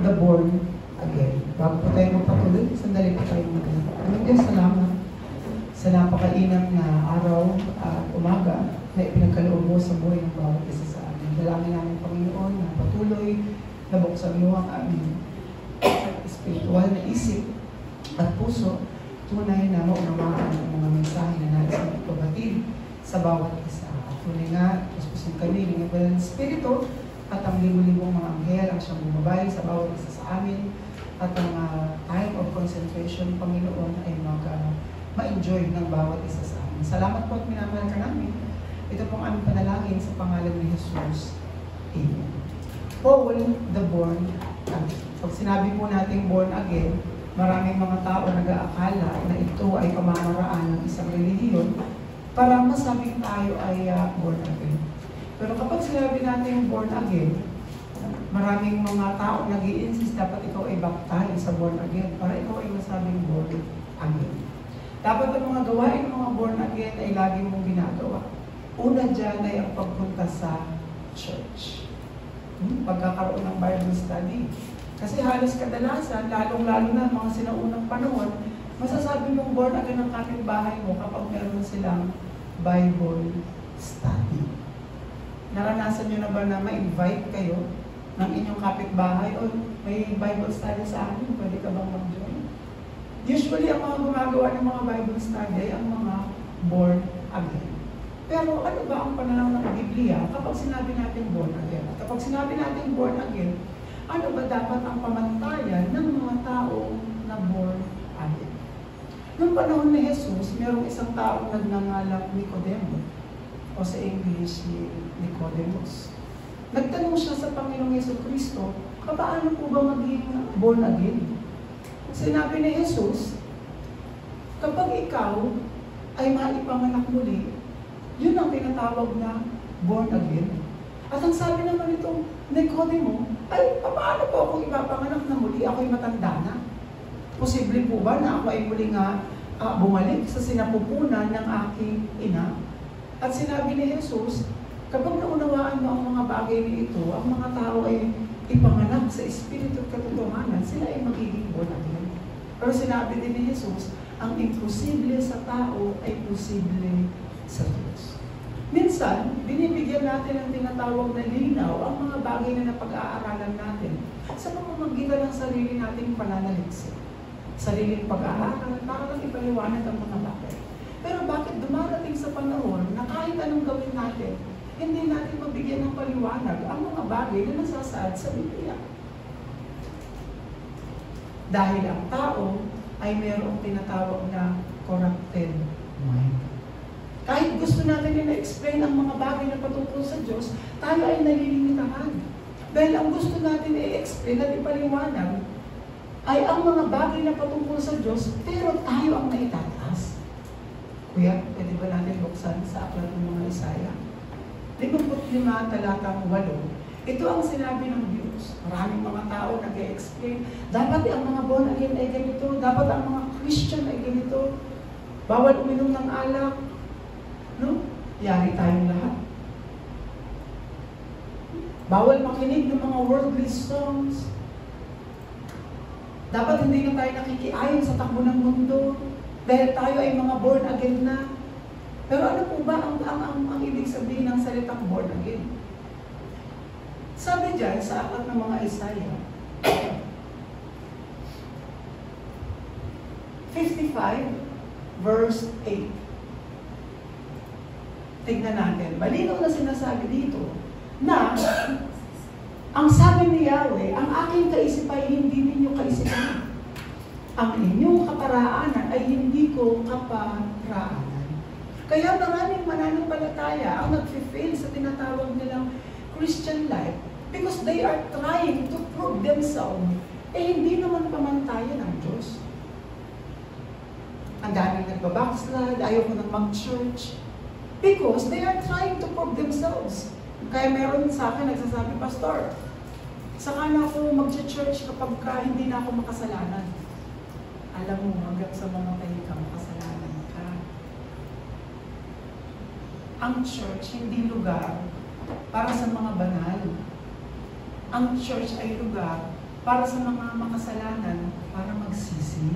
the born again. Bago po tayo magpatuloy, sandali po tayo magpatuloy. Aming Diyos, salamat sa napakainam na araw at umaga na ipinagkaloob mo sa buhay ng bawat isa sa amin. Dalangin namin, Panginoon, na patuloy na buksan mo ang aming spiritual na isip at puso, tunay na maunawaan ang mga mensahe na nais na ipabatid sa bawat isa. At tunay nga, puspusin kami ng Iba ng Espiritu at ang libo-libong mga anghel ang siyang bumabay sa bawat isa sa amin at ang time of concentration, Panginoon, ay ma-enjoy ng bawat isa sa amin. Salamat po at minamahal ka namin. Ito pong aming panalangin sa pangalan ni Jesus. Amen. Paul, the born again. Pag sinabi po natin born again, maraming mga tao nag-aakala na ito ay pamamaraan ng isang relihiyon para masabing tayo ay born again. Pero kapag sinabi natin born again, maraming mga tao nag-i-insist dapat ikaw ay baptize sa born again para ikaw ay masabing born again. Dapat ang mga gawain ng mga born again ay lagi mong ginagawa. Una dyan ay ang pagpunta sa church. Pagkakaroon ng Bible study. Kasi halos kadalasan, lalong-lalo na mga sinaunang panahon, masasabi mong born again ang kapitbahay mo kapag meron silang Bible study. Naranasan nyo na ba na ma-invite kayo ng inyong kapitbahay o may Bible study sa amin, pwede ka bang mag-join? Usually, ang mga gumagawa ng mga Bible study ay ang mga born again. Pero ano ba ang pananaw ng Biblia kapag sinabi natin born again? At kapag sinabi natin born again, ano ba dapat ang pamantayan ng mga tao na born again? Noong panahon ni Jesus, mayroong isang taong nagngangalang Nicodemo, o sa English, Nicodemus. Nagtanong siya sa Panginoong Jesucristo, paano po ba maging born again? Sinabi ni Jesus, kapag ikaw ay maipanganak muli, yun ang tinatawag na born again. At ang sabi naman itong Nicodemo, ay paano po akong ipapanganak na muli? Ako'y matanda na. Posible po ba na ako ay muli nga bumalik sa sinapupunan ng aking ina? At sinabi ni Jesus, kapag naunawaan mo ang mga bagay na ito, ang mga tao ay ipanganak sa espiritu at katotohanan, sila ay magiging born again. Pero sinabi din ni Jesus, ang imposible sa tao ay posible sa Diyos. Minsan, binibigyan natin ang tinatawag na linaw ang mga bagay na napag-aaralan natin sa pamamagitan ng sarili nating pananaliksik. Sariling pag-aaral, para lang ipaliwanag ang mga bagay. Pero bakit dumarating sa panahon na kahit anong gawin natin, hindi natin mabigyan ng paliwanag ang mga bagay na nasasaad sa Biblia? Dahil ang tao ay mayroong tinatawag na corrupted mind. Kahit gusto natin na-explain ang mga bagay na patungkol sa Diyos, tayo ay nalilimitahan. Dahil ang gusto natin i-explain at ipaliwanag ay ang mga bagay na patungkol sa Diyos, pero tayo ang naitataas. Kuya, pwede ba natin buksan sa aklat ng mga Isaya? 55, talatang 8. Ito ang sinabi ng Diyos. Maraming mga tao nag-e-explain. Dapat ang mga born again ay ganito. Dapat ang mga Christian ay ganito. Bawal uminom ng alak. No? Yari tayong lahat. Bawal makinig ng mga worldly songs. Dapat hindi na tayo nakikiayon sa takbo ng mundo. Dahil tayo ay mga born again na. Pero ano po ba ang ibig sabihin ng salitang born again? Sabi dyan sa aklat ng mga Isaiah, 55 verse 8. Tignan natin. Malinaw na sinasabi dito na ang sabi ni Yahweh, ang aking kaisipan ay hindi ninyo kaisipan. Ang inyong kaparaanan ay hindi ko kaparaanan. Kaya maraming mananampalataya ang nag-fail sa tinatawag nilang Christian life because they are trying to prove themselves. Hindi naman pamantayan ng Diyos. Ang daming nagbabackslide, ayaw ko nang mag-church. Because they are trying to prove themselves. Kaya meron sa akin nagsasabi, Pastor, saka na ako mag-church kapag hindi na ako makasalanan. Alam mo, hanggang sa mga ka, makasalanan ka. Ang church, hindi lugar para sa mga banal. Ang church ay lugar para sa mga makasalanan, para magsisi.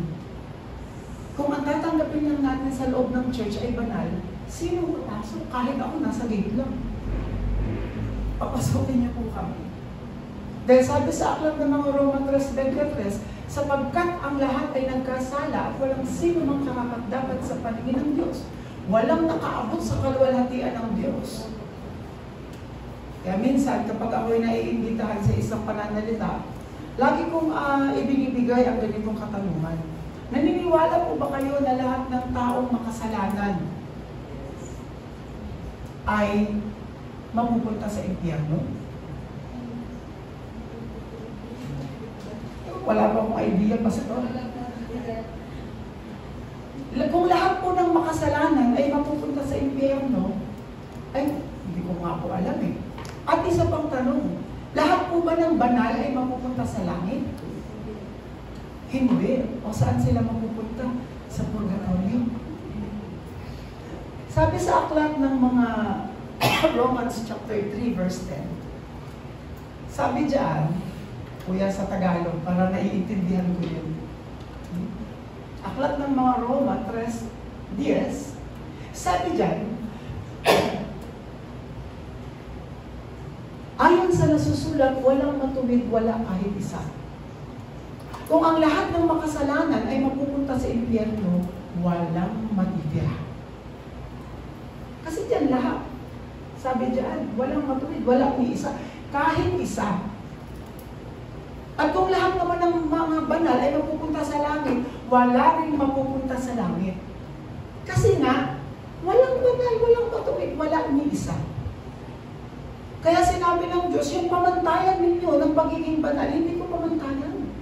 Kung ang tatanggapin lang natin sa loob ng church ay banal, sino papasok? Kahit ako nasa gate lang. Papasokin niyo po kami. Dahil sabi sa aklat ng mga Roman 3:23, sapagkat ang lahat ay nagkasala at walang sino mang karapat-dapat sa paningin ng Diyos. Walang nakaabot sa kaluwalhatian ng Diyos. Kaya minsan, kapag ako'y naiimbitahan sa isang pananalita, lagi kong ibinibigay ang ganitong katanungan. Naniniwala po ba kayo na lahat ng taong makasalanan ay mapupunta sa impyerno? Wala pa akong idea, Pastor. Kung lahat po ng makasalanan ay mapupunta sa impyerno, ay hindi ko nga po alam eh. At isa pang tanong, lahat po ba ng banal ay mapupunta sa langit? Hindi. O saan sila mapupunta? Sa purgatorio. Sabi sa aklat ng mga Romans chapter 3 verse 10, sabi diyan, kuya sa Tagalog, para naiintindihan ko yun. Aklat ng mga Roma 3:10, sabi diyan, ayon sa nasusulat, walang matuwid, wala kahit isa. Kung ang lahat ng makasalanan ay mapupunta sa impyerno, walang matitira. Kasi diyan lahat. Sabi diyan, walang matuwid, walang isa, kahit isa. At kung lahat naman ng mga banal ay mapupunta sa langit, wala rin mapupunta sa langit. Kasi nga, walang banal, walang matuwid, wala ni isa. Kaya sinabi ng Diyos, yung pamantayan ninyo ng pagiging banal, hindi ko pamantayan.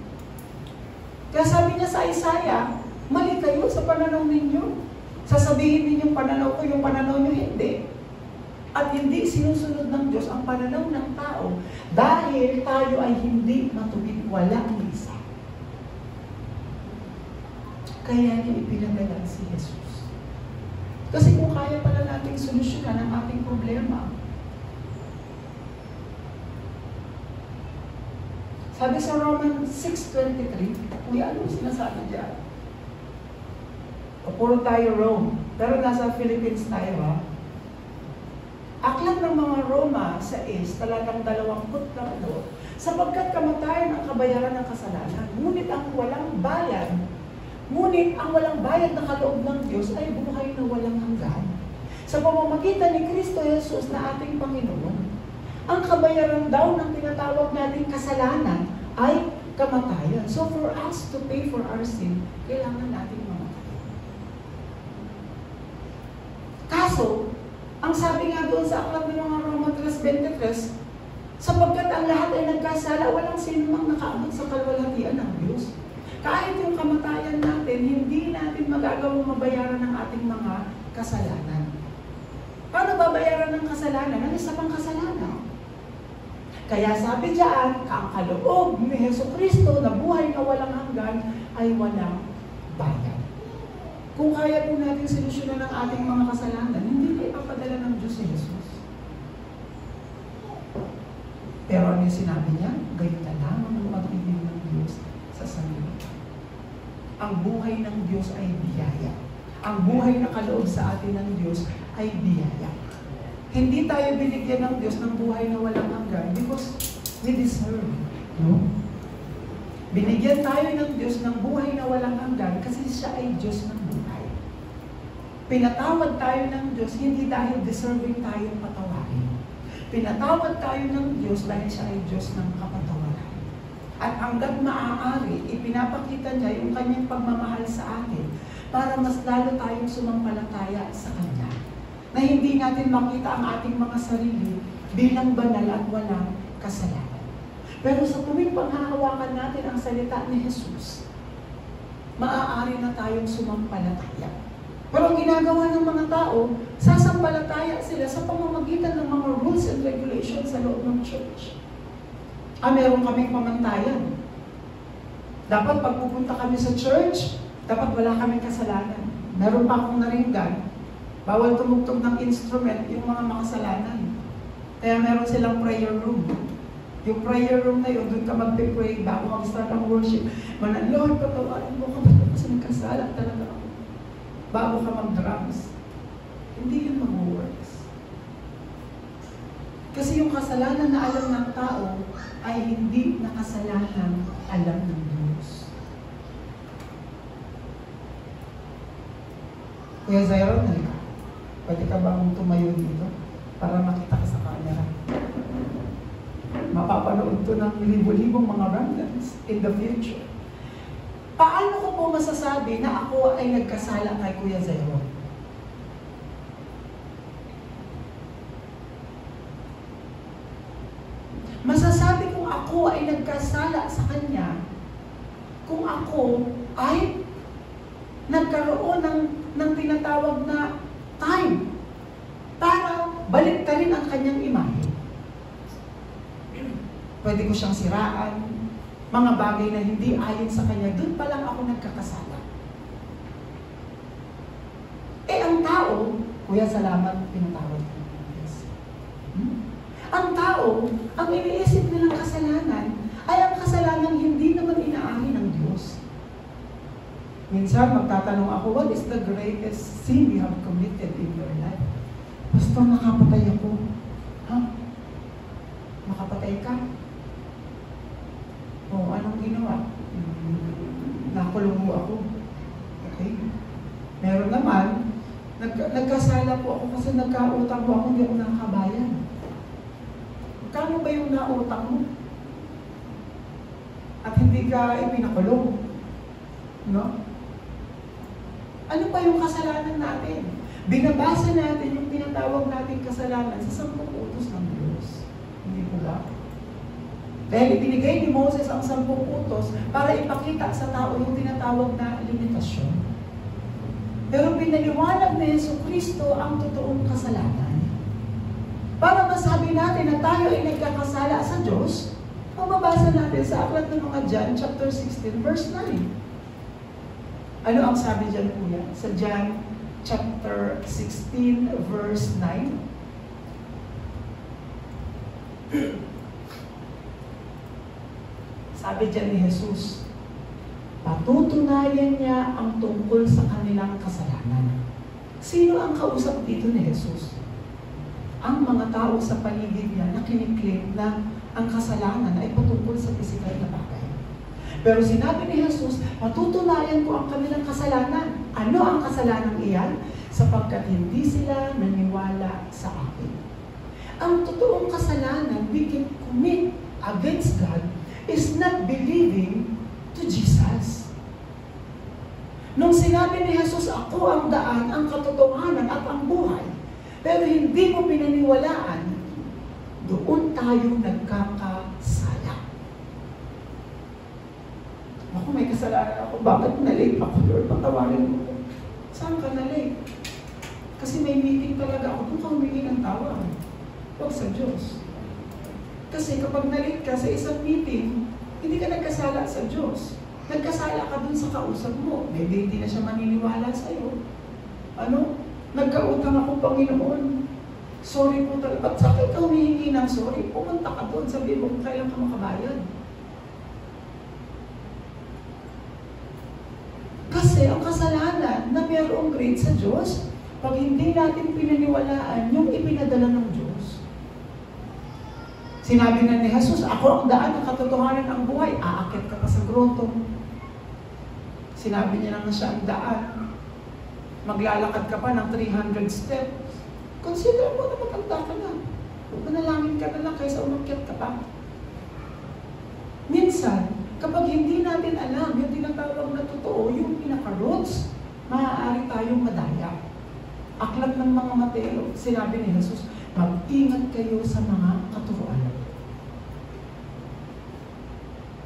Kaya sabi niya sa Isaiah, mali kayo sa pananaw ninyo. Sasabihin ninyong pananaw ko, yung pananaw niyo hindi. At hindi sinusunod ng Diyos ang pananaw ng tao dahil tayo ay hindi matuwid, wala ni isa. Kaya niya ipinadala si Jesus. Kasi kung kaya pala nating solusyonan ang ating problema, sabi sa Romans 6:23, kuya, ano sinasabi dyan? O puro tayo Rome, pero nasa Philippines tayo ha. Aklat ng mga Roma 6, talagang 22, sapagkat kamatayan ang kabayaran ng kasalanan, ngunit ang walang bayad na kaloob ng Diyos ay buhay na walang hanggan. Sa pamamagitan ni Kristo Jesus na ating Panginoon, ang kabayaran daw ng tinatawag nating kasalanan ay kamatayan. So for us to pay for our sin, kailangan nating mamatay. Kaso, ang sabi nga doon sa aklat ng mga Roma 3:23, sapagkat ang lahat ay nagkasala, walang sino mang nakaabot sa kaluwalhatian ng Diyos. Kahit yung kamatayan natin, hindi natin magagawang mabayaran ng ating mga kasalanan. Paano babayaran ng kasalanan? Ang isa pang kasalanan. Kaya sabi diyan, ang kaloob ni Jesucristo na buhay na walang hanggan ay walang bayad. Kung kaya po natin solusyonan ang ating mga kasalanan, hindi na ipapadala ng Diyos si Jesus. Pero ano yung sinabi niya? Gayon na lamang ang pag-ibig ng Diyos sa sanlibutan. Ang buhay ng Diyos ay biyaya. Ang buhay na kaloob sa atin ng Diyos ay biyaya. Hindi tayo binigyan ng Diyos ng buhay na walang hanggan because we deserve. No? Binigyan tayo ng Diyos ng buhay na walang hanggan kasi siya ay Diyos ng buhay. Pinatawad tayo ng Diyos hindi dahil deserving tayong patawarin. Pinatawad tayo ng Diyos dahil siya ay Diyos ng kapatawaran. At hanggat maaari, ipinapakita niya yung kanyang pagmamahal sa atin para mas lalo tayong sumampalataya sa Kanya. Na hindi natin makita ang ating mga sarili bilang banal at walang kasalanan. Pero sa tuwing panghahawakan natin ang salita ni Jesus, maaari na tayong sumampalataya. Pero ang ginagawa ng mga tao, sasampalataya sila sa pamamagitan ng mga rules and regulations sa loob ng church. Meron kaming pamantayan. Dapat pag pupunta kami sa church, dapat wala kaming kasalanan. Meron pa akong naringgan, bawal tumugtog ng instrument yung mga makasalanan. Kaya meron silang prayer room. Yung prayer room na yun, doon ka magpe-pray bago mag-start ang worship. Lord, patawarin mo ka kasi nagkasala talaga ako. Bago ka mag-drums. Hindi yun mag-works. Kasi yung kasalanan na alam ng tao ay hindi na kasalanan alam ng Diyos. Kuya Zyron, halika. Pwede ka bang tumayo dito para makita ka sa camera? Mapapanood to ng libo-libong mga remnants in the future. Paano ko po masasabi na ako ay nagkasala kay Kuya Zyron? Masasabi kong ako ay nagkasala sa kanya kung ako ay nagkaroon ng tinatawag na time para baliktarin ang kanyang imahe. Pwede ko siyang siraan, mga bagay na hindi ayon sa kanya, doon pa lang ako nagkakasala. Ang tao, Kuya, salamat, pinatawad ko. Ang tao, ang iniisip nilang kasalanan, ay ang kasalanang hindi naman inaamin ng Diyos. Minsan, magtatanong ako, what is the greatest sin you have committed in your life? Basta nakapatay ako. Ha? Nakapatay ka? O, anong ginawa? Nakulong mo ako. Okay? Meron naman, nagkasala po ako kasi nagkautang po ako, hindi ako nakakabayan. Kano ba yung nautang mo? At hindi ka ipinakulong? No? Ano pa yung kasalanan natin? Binabasa natin yung tinatawag natin kasalanan sa 10 utos ng Diyos. Hindi po ba? Dahil ibinigay ni Moses ang 10 utos para ipakita sa tao yung tinatawag na limitasyon. Pero pinaliwanag ni Jesucristo ang totoong kasalanan. Para masabi natin na tayo ay nagkakasala sa Diyos, mababasa natin sa aklat ng mga John, chapter 16, verse 9. Ano ang sabi dyan, Kuya? Sa John, chapter 16, verse 9. Sabi dyan ni Jesus, patutunayan niya ang tungkol sa kanilang kasalanan. Sino ang kausap dito ni Jesus? Ang mga tao sa paligid niya na kiniklaim na ang kasalanan ay patungkol sa pisikal na bagay. Pero sinabi ni Jesus, patutunayan ko ang kanilang kasalanan. Ano ang kasalanan iyan? Sapagkat hindi sila naniwala sa akin. Ang totoong kasalanan we can commit against God is not believing to Jesus. Nung sinabi ni Jesus, ako ang daan, ang katotohanan at ang buhay, pero hindi mo pinaniwalaan, doon tayo nagkakasala. Ako, may kasalanan ako. Bakit na-late ako, Lord? Patawarin mo ko. Saan ka na-late? Kasi may meeting talaga ako. Doon ka humingi ng tawag. Huwag sa Diyos. Kasi kapag na-late ka sa isang meeting, hindi ka nagkasala sa Diyos. Nagkasala ka dun sa kausap mo. Maybe hindi na siya maniniwala sa'yo. Ano? Nagkautang ako, Panginoon. Sorry po talaga. Ba't sa akin ka humihingi ng sorry? Pumunta ka doon. Sabi mo, kailan ka makabayad? Kasi ang kasalanan na mayroong grade sa Diyos, pag hindi natin pinaniwalaan yung ipinadala ng Diyos. Sinabi na ni Jesus, ako ang daan ng katotohanan ng buhay. Aakit ka pa sa groto. Sinabi niya na siya ang daan. Maglalakad ka pa ng 300 steps. Consider mo na matanda ka na. Manalangin ka na lang kaysa umakyat ka pa. Minsan, kapag hindi natin alam yung tinatawag na totoo, yung pinaka-roots, maaari tayong madaya. Aklat ng mga Mateo, sinabi ni Jesus, mag-ingat kayo sa mga katuruan.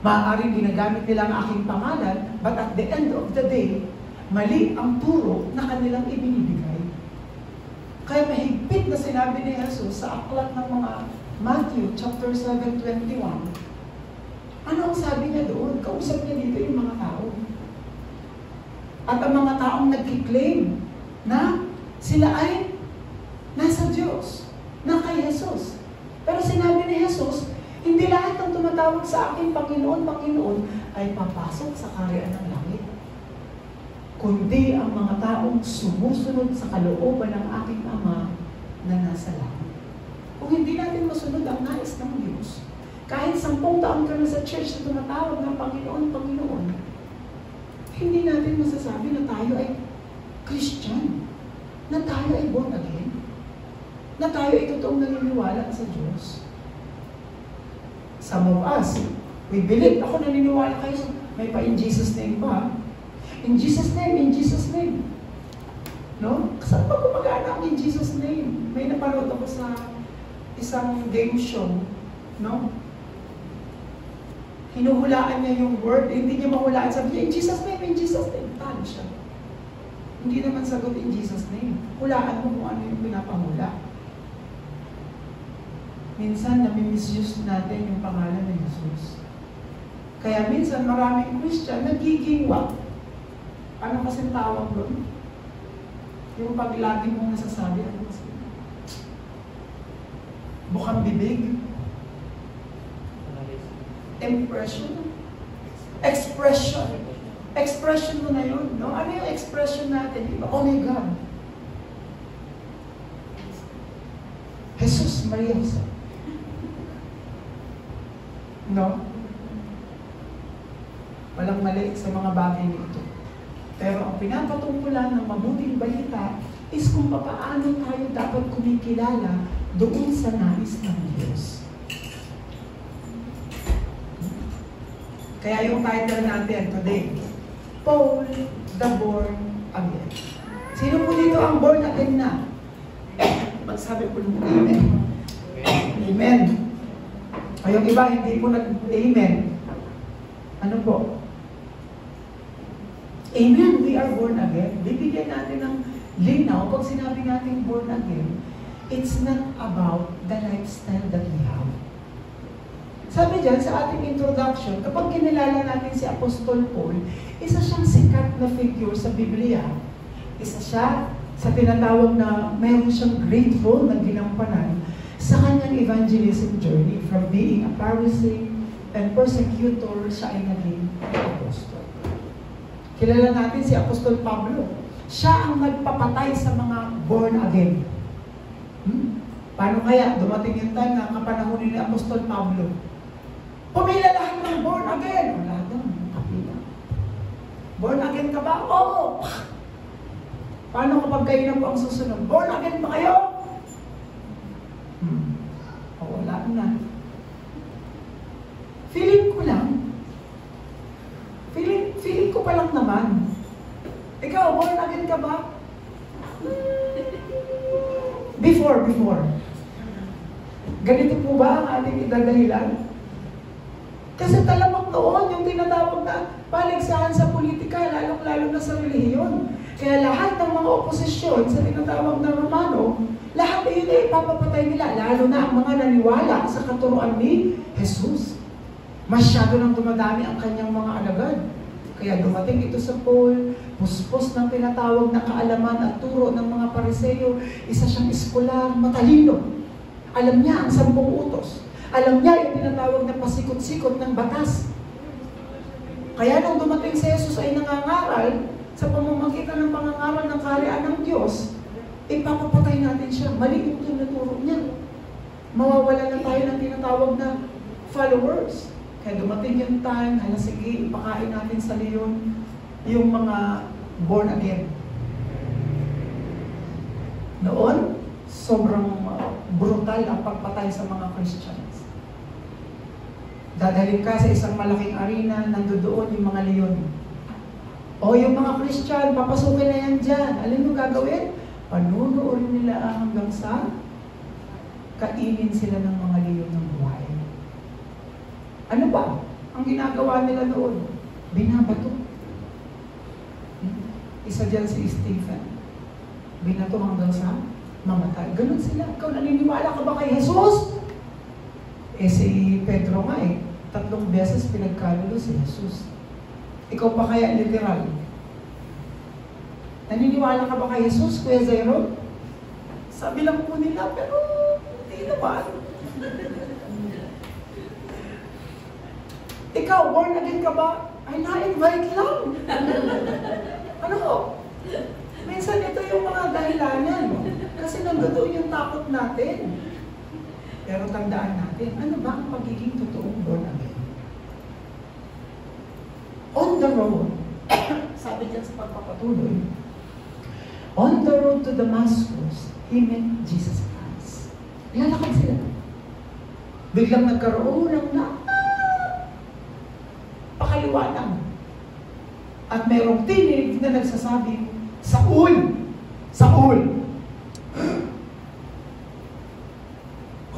Maaaring ginagamit nila ang aking pangalan, but at the end of the day, mali ang turo na kanilang ibinibigay. Kaya mahigpit na sinabi ni Jesus sa aklat ng mga Matthew chapter 7:21. Ano ang sabi niya doon? Kausap niya dito yung mga tao. At ang mga taong nag-claim na sila ay nasa Diyos, na kay Jesus. Pero sinabi ni Jesus, hindi lahat tumatawag sa akin, Panginoon, Panginoon, ay papasok sa kaharian ng langit. Kundi ang mga taong sumusunod sa kalooban ng aking Ama na nasa langit. Kung hindi natin masunod ang nais ng Diyos, kahit 10 taon ka na sa church na tumatawag ng Panginoon, Panginoon, hindi natin masasabi na tayo ay Christian, na tayo ay born again, na tayo ay totoong naniniwala sa Diyos. Some of us, we believe, ako naniniwala kayo, may pa in Jesus name ba? In Jesus name, in Jesus name. No? Saan ba gumagana ang in Jesus name? May napanood ako sa isang game show, no? Hinuhulaan niya yung word, hindi niya mahulaan, sabi niya, in Jesus name, in Jesus name. Talo siya. Hindi naman sagot in Jesus name. Hulaan mo kung ano yung pinapahula. Minsan, nami-misuse natin yung pangalan ng Jesus. Kaya minsan, maraming Christian nagiging what? Ano kasing tawag doon? Yung paglagi mong nasasabi, ano kasi? Bukang bibig? Impression? Expression. Expression mo na yun, no? Ano yung expression natin? Oh my God. Jesus Maria Jose. No? Walang mali sa mga bagay nito. Pero ang pinapatungkulan ng mabuting balita is kung paano tayo dapat kumikilala doon sa nais ng Diyos. Kaya yung title natin today, Paul the Born Again. Sino po dito ang born again na? Magsabi po ng Amen. Amen. O yung iba, hindi po nag-Amen. Ano po? Amen, we are born again. Bibigyan natin ng linaw. Pag sinabi natin born again, it's not about the lifestyle that we have. Sabi dyan, sa ating introduction, kapag kinilala natin si Apostol Paul, isa siyang sikat na figure sa Biblia. Isa siya sa tinatawag na mayroon siyang grateful na ginampanan sa kanyang evangelism journey from being a Pharisee and persecutor, siya ay naging apostol. Kilala natin si Apostol Pablo. Siya ang nagpapatay sa mga born again. Paano kaya dumating yung time na kapanahon ni Apostol Pablo? Pumila lahat ng born again. Wala daw, kapila. Born again ka ba? Oo! Paano kapag kayo na po ang susunod? Born again ba kayo? O wala na. Feeling ko lang. Feeling ko pa lang naman. Ikaw, born again ka ba? Before. Ganito po ba ang ating idadahilan? Kasi talamak noon yung tinatawag na paligsahan sa politika, lalong-lalo na sa relihiyon. Kaya lahat ng mga oposisyon sa tinatawag na Romano, lahat ay yun ay ipapapatay nila, lalo na ang mga naniwala sa katuruan ni Jesus. Masyado nang dumadami ang kanyang mga alagad. Kaya dumating ito sa Paul, puspos ng tinatawag na kaalaman at turo ng mga Pariseo, isa siyang eskolar, matalino. Alam niya ang 10 utos. Alam niya yung tinatawag na pasikot-sikot ng batas. Kaya nung dumating si Jesus ay nangangaral, sa pamamagitan ng pangangaral ng kaharian ng Diyos, ipapapatay natin siya. Mali yung tinuturo niya. Mawawala na tayo ng tinatawag na followers. Kaya dumating yung time, hala sige, ipakain natin sa leon yung mga born again. Noon, sobrang brutal ang pagpatay sa mga Christians. Dadalhin ka sa isang malaking arena, nandoon yung mga leon. O yung mga Christian, papasukin na yan dyan. Alam mo gagawin? Panunuorin nila hanggang sa kainin sila ng mga leon ng buhay. Ano ba ang ginagawa nila noon? Binabato. Isa dyan si Stephen. Binato hanggang sa mamatay. Ganun sila. Ikaw naniniwala ka ba kay Jesus? Si Pedro nga 3 beses pinagkalulo si Jesus. Ikaw pa kaya literal? Naniniwala ka ba kay Jesus, Kuya Zero? Sabi lang po nila, pero hindi naman. Ikaw, born again ka ba? Ay, na-invite lang. Ano? Minsan ito yung mga dahilanan. Kasi nandoon yung takot natin. Pero tandaan natin, ano ba ang pagiging totoong born again? On the road, sabi dyan sa pagpapatuloy, on the road to Damascus, he met Jesus Christ. Lalakad sila. Biglang nagkaroon ng pakaliwanag. At mayroong tinig na nagsasabi, Saul! Saul!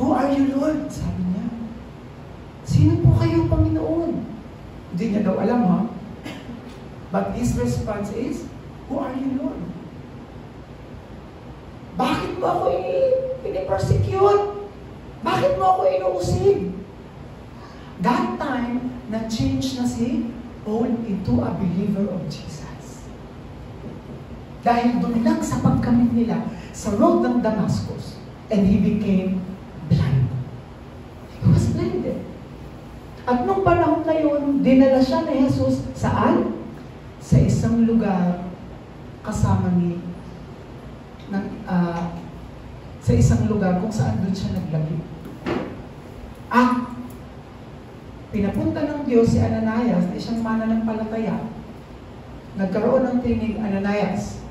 Who are you, Lord? Sabi niya. Sino po kayo, Panginoon? Hindi niya daw alam, ha? But his response is, who are you, Lord? Bakit mo ako pinipersecute? Bakit mo ako inuusig? That time, na-change na si Paul into a believer of Jesus. Dahil doon lang sa pagkamit nila sa road ng Damascus, and he became blind. He was blinded. At nung panahon na yun, dinala siya ni Jesus saan? Sa isang lugar kasama ni sa isang lugar kung saan doon siya naglagay. Pinapunta ng Diyos si Ananias na isang mananampalataya. Nagkaroon ng tinig, Ananias,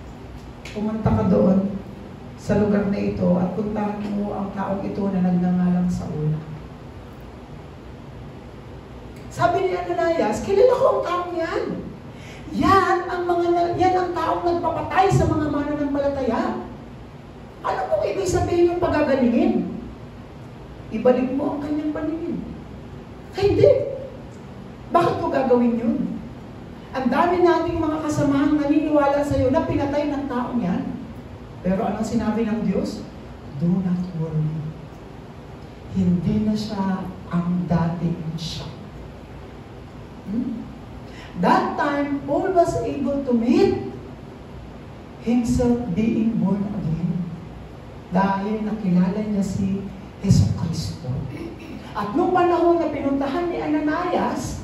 pumunta ka doon sa lugar na ito at puntahan mo ang taong ito na nagngangalang Saul. Sabi ni Ananias, kilala ko ang taong yan. Yan ang taong nagpapatay sa mga mananampalataya. Ano pong ibig sabihin yung pagagalingin? Ibalik mo ang kanyang paningin. Hindi. Bakit mo gagawin yun? Ang dami nating mga kasamahang naniniwala sa iyo na pinatay ng taong yan. Pero anong sinabi ng Diyos? Do not worry. Hindi na siya ang dating siya. That time, Paul was able to meet himself being born again. Dahil nakilala niya si Jesucristo. At nung panahon na pinuntahan ni Ananias,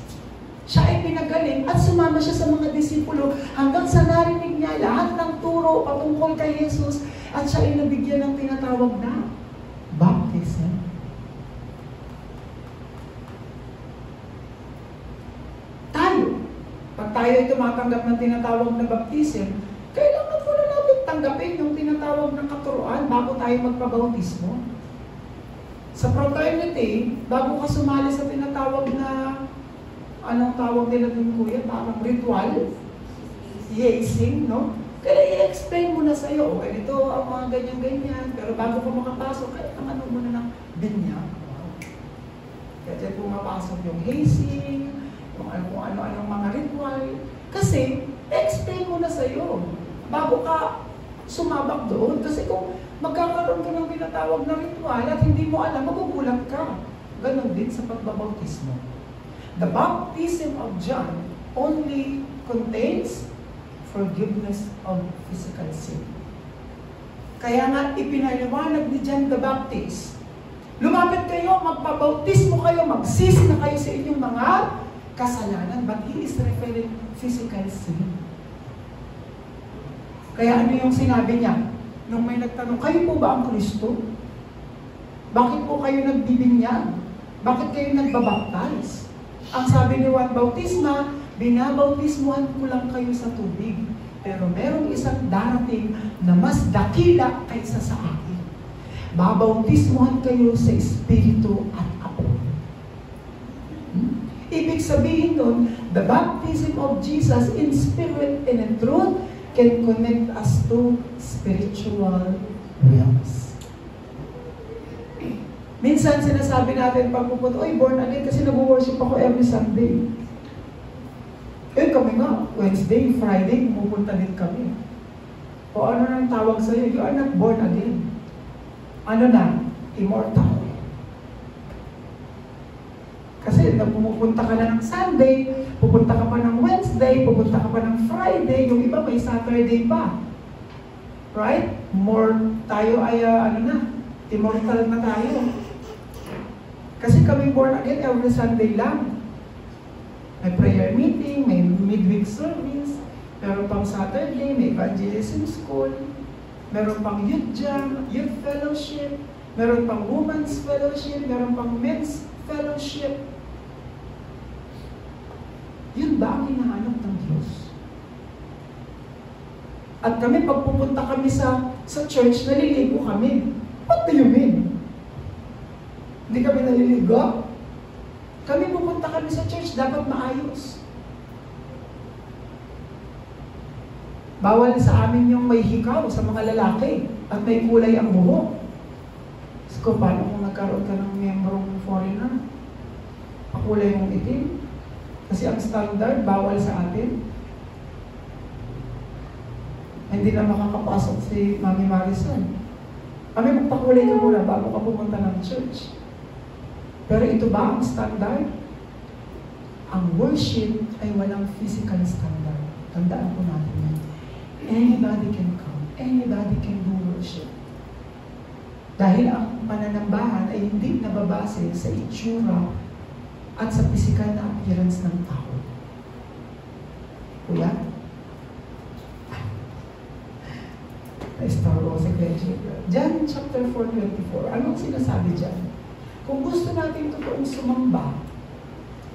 siya ay pinagaling at sumama siya sa mga disipulo hanggang sa narinig niya lahat ng turo patungkol kay Jesus at siya ay nabigyan ng tinatawag na baptism. Pag tayo ay tumatanggap ng tinatawag na baptism, kailangan muna natin tanggapin yung tinatawag na katuruan bago tayo magpabautismo. Sa fraternity, bago ka sumali sa tinatawag na, anong tawag nila dun kuya, parang ritual, hazing, no? Kaya i-explain mo na sa'yo, ito ang mga ganyan-ganyan, pero bago ka makapasok, kailangan mo muna ng binyag. Kaya dyan pumapasok yung hazing, kung ano-anong mga ritual. Kasi, explain mo na sa'yo bago ka sumabak doon. Kasi kung magkakaroon ka ng tinatawag na ritual at hindi mo alam, magugulat ka. Ganon din sa pagbabautismo. The baptism of John only contains forgiveness of physical sin. Kaya nga, ipinaliwanag ni John the Baptist, lumapit kayo, magpabautismo kayo, magsisi na kayo sa inyong mga kasalanan, but he is referring physical sin. Kaya ano yung sinabi niya? Nung may nagtanong, kayo po ba ang Kristo? Bakit po kayo nagbibinyag? Bakit kayo nagbabaptize? Ang sabi ni Juan Bautista, binabautismuhan ko lang kayo sa tubig. Pero merong isang darating na mas dakila kaysa sa akin. Babautismuhan kayo sa Espiritu at Apo. Ibig sabihin nun, the baptism of Jesus in spirit and in truth can connect us to spiritual realms. Minsan sinasabi natin pag pupunta, oy, born again kasi nag-worship ako every Sunday. Eh kami nga, Wednesday, Friday, pupunta din kami. O ano nang tawag sa'yo? You are not born again. Ano na? Immortal. Kasi pupunta ka na ng Sunday, pupunta ka pa ng Wednesday, pupunta ka pa ng Friday, yung iba may Saturday pa. Right? More tayo ay, immortal na tayo. Kasi kami born again every Sunday lang. May prayer meeting, may midweek service, meron pang Saturday, may evangelism school, meron pang youth jam, youth fellowship, meron pang women's fellowship, meron pang men's fellowship. Yun ba ang hinahanap ng Diyos? At kami, pag pupunta kami sa church, naliligo kami. What do you mean? Hindi kami naliligo? Kami pupunta kami sa church, dapat maayos. Bawal sa amin yung may hikaw sa mga lalaki at may kulay ang buhok. So, paano kung nagkaroon ka ng membrong foreigner? Pakulay mong itim? Kasi ang standard, bawal sa atin. Hindi na makakapasok si Mami Marison. Kami magpakulay ka muna bago ka pumunta ng church. Pero ito ba ang standard? Ang worship ay walang physical standard. Tandaan po natin yan. Anybody can come. Anybody can do worship. Dahil ang pananambahan ay hindi nababase sa itsura at sa physical na appearance ng tao. Kuya? Star Wars John chapter 4:24. Anong sinasabi dyan? Kung gusto natin totoong sumamba,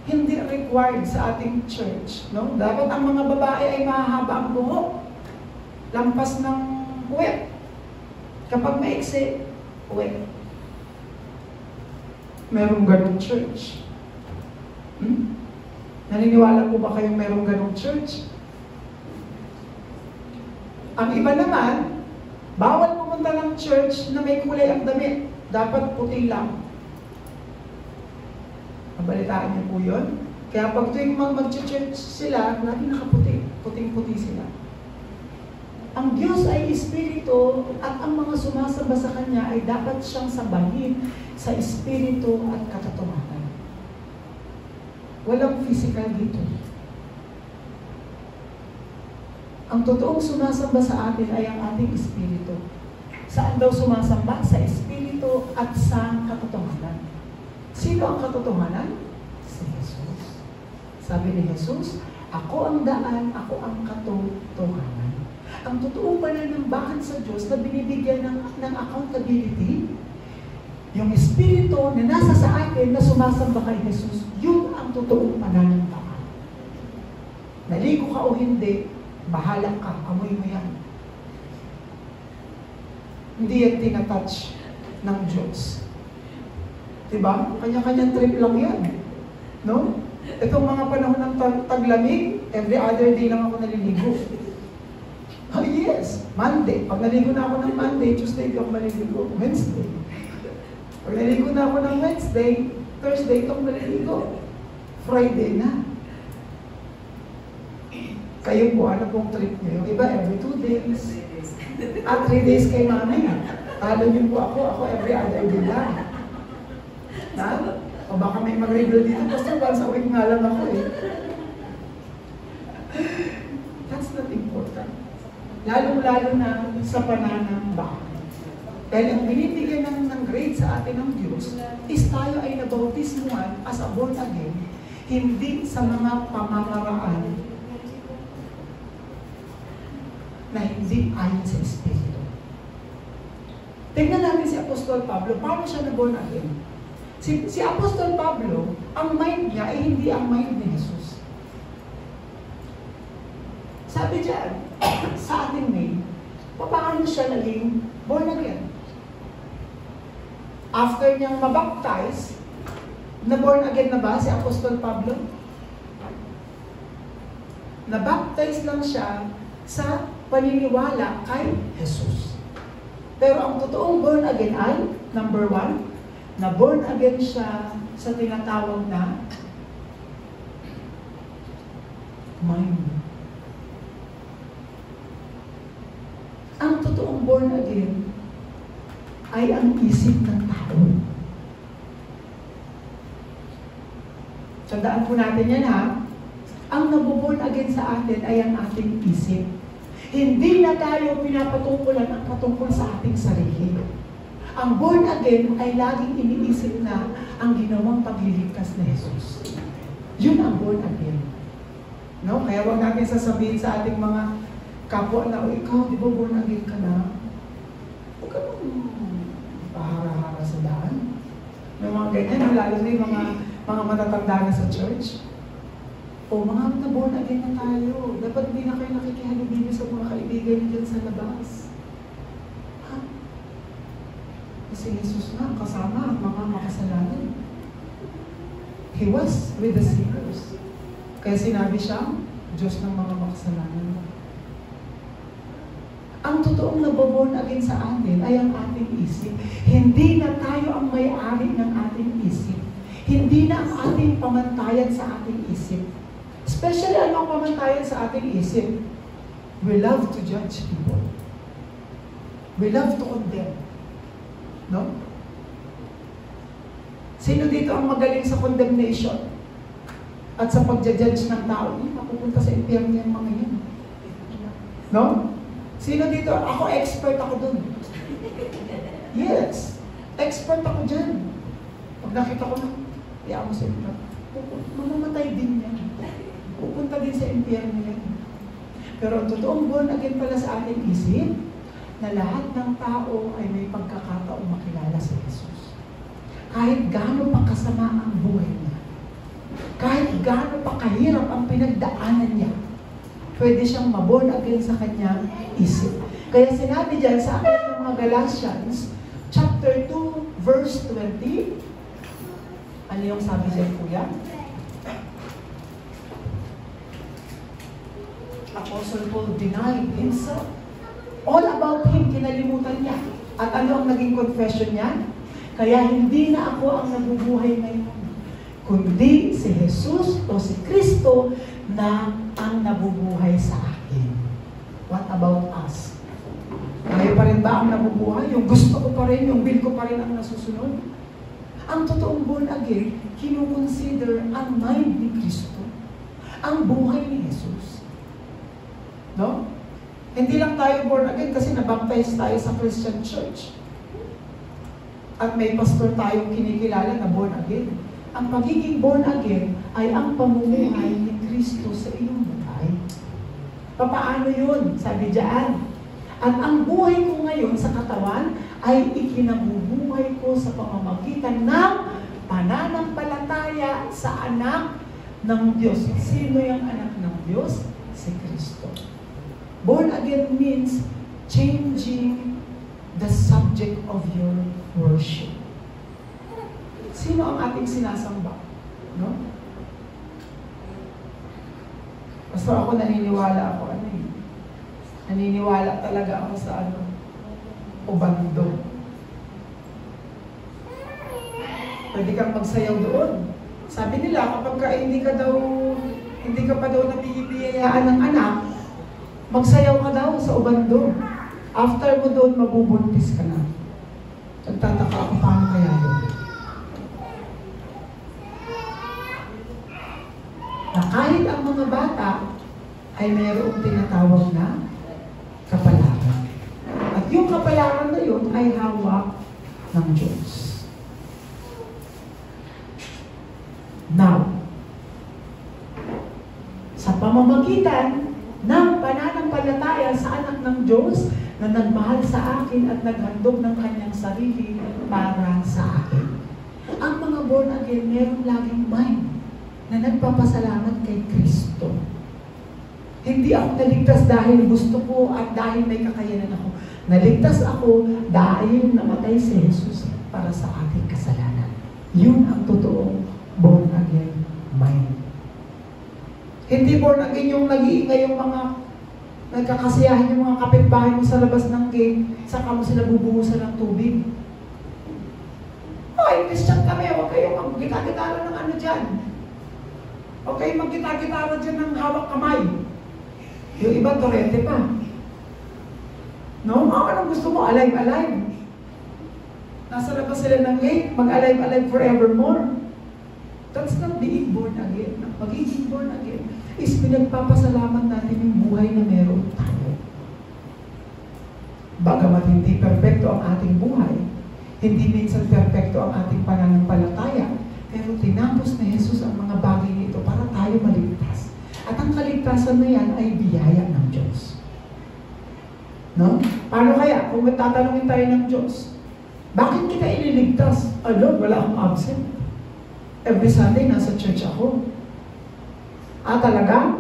hindi required sa ating church. No? Dapat ang mga babae ay mahahaba ang buhok. Lampas ng puwet. Kapag maiksi, puwet. Merong ganong church. Naniniwala po ba kayong merong ganong church? Ang iba naman, bawal pumunta ng church na may kulay ang damit. Dapat puti lang. Nabalitaan niyo po yun? Kaya pag tuwing mag-church sila, lagi nakaputi. Puting-puti sila. Ang Diyos ay Espiritu at ang mga sumasamba sa Kanya ay dapat siyang sambahin sa Espiritu at katotohanan. Walang physical dito. Ang totoong sumasamba sa atin ay ang ating Espiritu. Saan daw sumasamba? Sa Espiritu at sa katotohanan. Sino ang katotohanan? Si Jesus. Sabi ni Jesus, ako ang daan, ako ang katotohanan. Ang totoong pananambahan sa Diyos na binibigyan ng accountability, yung Espiritu na nasa sa atin na sumasamba kay Jesus, yun ang totoong pananambahan. Naligo ka o hindi, bahala ka, amoy mo yan. Hindi yan tinatouch ng Diyos. Diba? Kanya-kanyang trip lang yan. No? Itong mga panahon ng taglamig, every other day lang ako naliligo. Oh yes, Monday. Pag naligo na ako ng Monday, Tuesday ako maliligo. Wednesday. Pag naligo na ako ng Wednesday, Thursday ako maliligo. Friday na. Kayo po, ano pong trip niyo? Yung iba, every 2 days. At 3 days kay mami. Talo niyo po ako every other day lang. Ha? O baka may mag-reveal dito, basta once a week nga lang ako eh. That's not important. Lalong-lalo na sa pananambahan. Dahil ang binibigyan ng grade sa atin ng Diyos is tayo ay nabautismuhan as a born again, hindi sa mga pamamaraan na hindi ayon sa Espiritu. Tingnan namin si Apostol Pablo, paano siya na-born again? Si Apostol Pablo, ang mind niya ay hindi ang mind ni Jesus. Sabi dyan, sa ating name, paano siya naging born again? After niyang mabaptize, na-born again na ba si Apostol Pablo? Na-baptize lang siya sa paniniwala kay Jesus. Pero ang totoong born again ay, number 1, na born again siya sa tinatawag na mind. Ang totoong born again ay ang isip ng tao. Tandaan po natin yan ha. Ang nabuborn again sa atin ay ang ating isip. Hindi na tayo pinapatungkulan ang patungkol sa ating sarili. Ang born again ay laging iniisip na ang ginawang pagliligtas ni Jesus. Yun ang born again. No? Kaya huwag natin sasabihin sa ating mga kapwa na, o ikaw, di ba born again ka na? Huwag ka nung pahara-hara sa daan. May mga ganyan, lalo na yung mga matatanda na sa church. O mga na-born again na tayo. Dapat hindi na kayo nakikihalubilo sa mga kaibigan niyo dyan sa labas. Ha? Kasi Jesus na kasama ang mga makasalanan. He was with the sinners. Kaya sinabi siyang Diyos ng mga makasalanan. Ang totoong naboborn again sa atin ay ang ating isip. Hindi na tayo ang may-ari ng ating isip. Hindi na ang ating pamantayan sa ating isip. Especially ano ang pamantayan sa ating isip? We love to judge people. We love to condemn. No? Sino dito ang magaling sa condemnation? At sa pagja-judge ng tao, mapupunta sa impyerno yung mga yun. No? Sino dito? Ako, expert ako dun. Yes. Expert ako dyan. Pag nakita ko na, iyan mo sa impyerno. Mamamatay din yan. Pupunta din sa impyerno yan. Pero ang totoong born again pala sa ating isip, na lahat ng tao ay may pagkakataong makilala si Jesus. Kahit gaano pa kasama ang buhay niya, kahit gaano pa kahirap ang pinagdaanan niya, pwede siyang maborn again sa kanyang isip. Kaya sinabi dyan sa akin ng mga Galatians, chapter 2, verse 20, ano yung sabi dyan, kuya? Apostle Paul denied himself. All about him, kinalimutan niya. At ano ang naging confession niya? Kaya hindi na ako ang nabubuhay ngayon, kundi si Jesus o si Kristo na ang nabubuhay sa akin. What about us? Tayo pa rin ba ang nabubuhay? Yung gusto ko pa rin, yung will ko pa rin ang nasusunod? Ang totoong born again, kinukonsider ang mind ni Kristo, ang buhay ni Jesus. No? Hindi lang tayo born again kasi nabaptize tayo sa Christian Church. At may pastor tayong kinikilala na born again. Ang pagiging born again ay ang pamumuhay ni Kristo sa iyong buhay. Papaano yun? Sabi diyan. At ang buhay ko ngayon sa katawan ay ikinabubuhay ko sa pamamagitan ng pananampalataya sa anak ng Diyos. Sino yung anak ng Diyos? Si Kristo. Born again means changing the subject of your worship. Sino ang ating sinasamba? No? Basta ako naniniwala ako, naniniwala talaga ako sa ubando. Pwede kang magsayaw doon. Sabi nila, kapag hindi ka pa daw nabibiyayaan ng anak, magsayaw ka daw sa ubando. After mo doon, mabubuntis ka na. Nagtataka ako, paano kaya yun? Na kahit ang mga bata ay mayroong tinatawag na kapalaran. At yung kapalaran na yun ay hawak ng Diyos. Now, sa pamamagitan ng pananampalataya sa anak ng Diyos na nagmahal sa akin at naghandog ng kanyang sarili para sa akin. Ang mga born again, meron laging mind na nagpapasalamat kay Kristo. Hindi ako naligtas dahil gusto ko at dahil may kakayanan ako. Naligtas ako dahil namatay si Jesus para sa ating kasalanan. Yun ang totoong born again mind. Hindi born again yung nag-iingay yung mga nagkakasiyahin yung mga kapitbahay mo sa labas ng gate, saka mo sila bubuhusan ng tubig. Ay, Christian kami, huwag kayong mag-gitara ng ano dyan. Huwag kayong mag-gitara dyan ng hawak kamay. Yung iba, torete pa. No? Anong gusto mo? Alive-alive. Nasa labas sila ng gate, mag-alive-alive forevermore. That's not being born again. Pagiging born again is pinagpapasalamat natin yung buhay na meron tayo. Bagamat hindi perfecto ang ating buhay, hindi minsan perfecto ang ating pananampalataya, pero tinapos na Jesus ang mga bagay nito para tayo maligtas. At ang kaligtasan na yan ay biyaya ng Diyos. No? Paano kaya kung magtatanungin tayo ng Diyos, bakit kita ililigtas? Lord, wala akong absent. Every Sunday, nasa church ako. Talaga?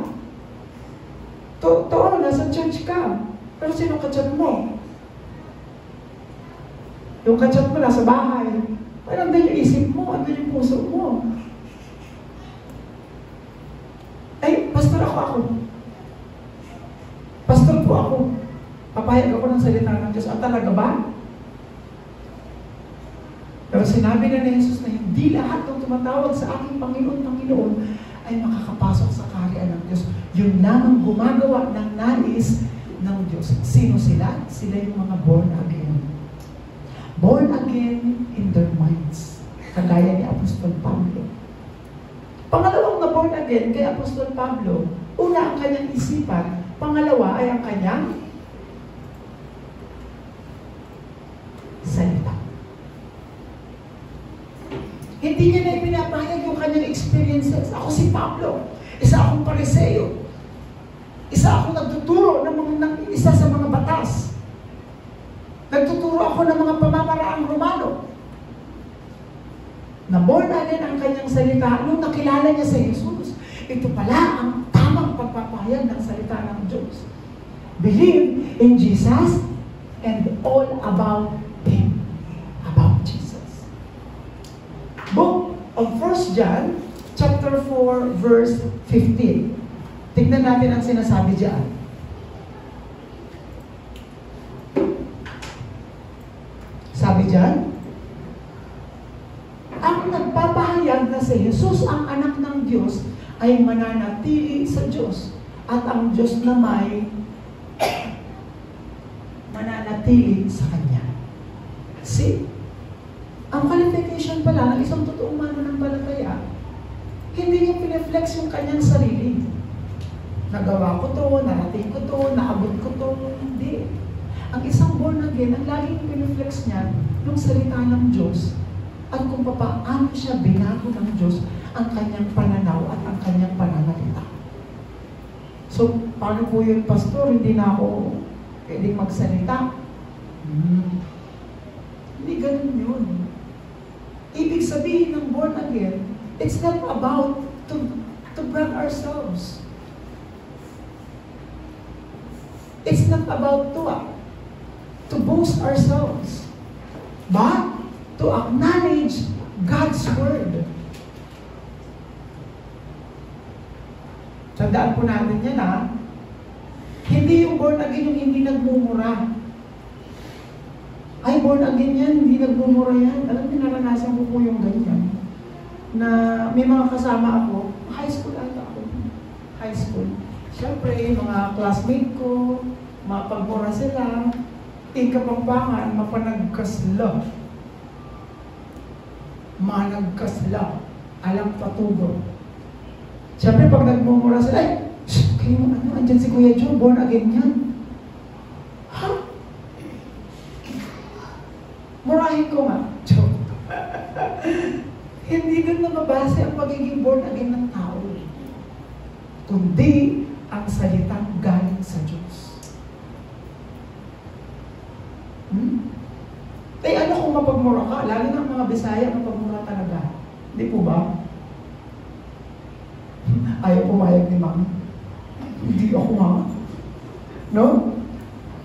Totoo, nasa church ka. Pero sino kachat mo? Yung kachat mo nasa bahay. Pero andun yung isip mo, andun yung puso mo. Ay, pastor ako. Pastor po ako. Papayag ako ng salita ng Diyos. Talaga ba? Pero sinabi na ni Jesus na hindi lahat ng tumatawag sa aking Panginoon ay makakapasok sa kaharian ng Diyos. Yun lamang gumagawa ng nais ng Diyos. Sino sila? Sila yung mga born again. Born again in their minds. Kagaya ni Apostol Pablo. Pangalawang na born again kay Apostol Pablo, una ang kanyang isipan, pangalawa ay ang kanyang salita. Hindi niya na ipinapahayag yung kanyang experiences. Ako si Pablo, isa akong Pariseo, isa akong nagtuturo ng isa sa mga batas. Nagtuturo ako ng mga pamamaraang Romano. Na born again ang kanyang salita, nung nakilala niya sa Jesus, ito pala ang tamang pagpapahayag ng salita ng Diyos. Believe in Jesus and all about Him. About Jesus. Book of 1 John, chapter 4, verse 15. Tignan natin ang sinasabi diyan. Sabi diyan, ang nagpapahayag na si Jesus ang anak ng Diyos ay mananatili sa Diyos at ang Diyos na may mananatili sa Kanya. See? Ang qualification pala ng isang totoong mananampalataya, hindi niya pineflex yung kanyang sarili. Nagawa ko to, narating ko to, naabot ko to, hindi. Ang isang born again, ang laging pineflex niya yung salita ng Diyos at kung paano siya binago ng Diyos ang kanyang pananaw at ang kanyang pananalita. So, paano po yun, Pastor? Hindi na ako pwedeng magsalita. Hindi ganun yun. Ibig sabihin ng born again, it's not about to brag ourselves. It's not about to boast ourselves. But to acknowledge God's Word. Tandaan po natin yan hindi yung born again yung hindi nagmumura. Ay, born again yan, hindi nagmumura yan. Alam niyo, naranasan ko po yung ganyan. Na may mga kasama ako, high school ata ako. High school. Siyempre, mga classmate ko, mapagmura sila, ikapampangan, mapanagkasla. Managkasla. Alang patugo. Siyempre, pag nagmumura sila, ay, kayo andyan si Kuya Joe, born again yan. Ha? Murahin ko nga. Joke. Hindi doon nababase ang pagiging born again ng tao. Kundi ang salitang galing sa Diyos. Eh ano kung mapagmura ka? Lalo na ang mga Bisaya, mapagmura talaga. Hindi po ba? Ayaw pumayag ni Mami. Hindi ako nga. No?